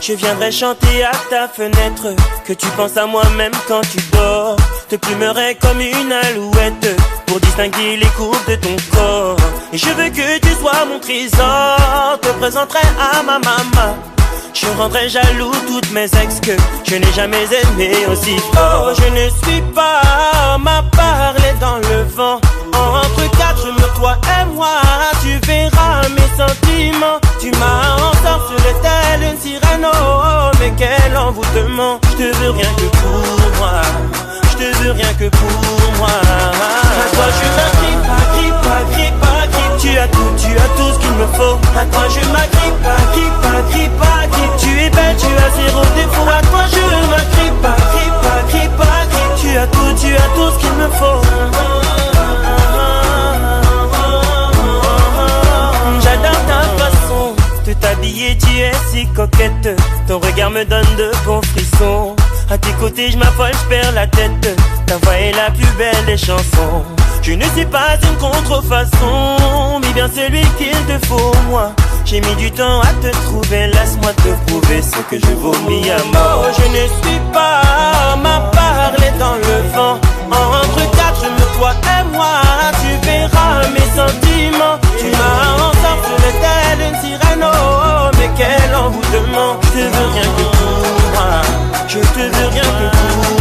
Je viendrai chanter à ta fenêtre, que tu penses à moi même quand tu dors. Te plumerai comme une alouette, pour distinguer les courbes de ton corps. Et je veux que tu sois mon trésor, te présenterai à ma maman. Je rendrai jaloux toutes mes ex que je n'ai jamais aimé aussi fort. Oh, je ne suis pas ma parler dans le vent. Entre quatre murs, toi et moi, tu verras mes sentiments. Tu m'as ensorcelé telle une sirène, oh, mais quel envoûtement. Je te veux rien que pour moi, je te veux rien que pour moi. À toi je m'agrippe, agrippe, agrippe, agrippe. Tu as tout ce qu'il me faut. À toi je m'agrippe, agrippe, agrippe, agrippe. Tu es belle, tu as zéro défaut. À toi je m'agrippe, agrippe, agrippe, agrippe. Tu as tout ce qu'il me faut. J'adore ta façon de t'habiller, tu es si coquette. Ton regard me donne de bons frissons. À tes côtés je m'affole, je perds la tête. Ta voix est la plus belle des chansons. Je ne suis pas une contrefaçon, mais bien celui qu'il te faut moi. J'ai mis du temps à te trouver, laisse-moi te prouver ce que je vomis à mort. Oh, je ne suis pas ma parler dans le vent. Entre quatre murs, toi et moi, tu verras mes sentiments. Tu m'as ensorcelé telle une sirène, oh, mais quel envoûtement. Je te veux rien que pour moi, je te veux rien que pour moi.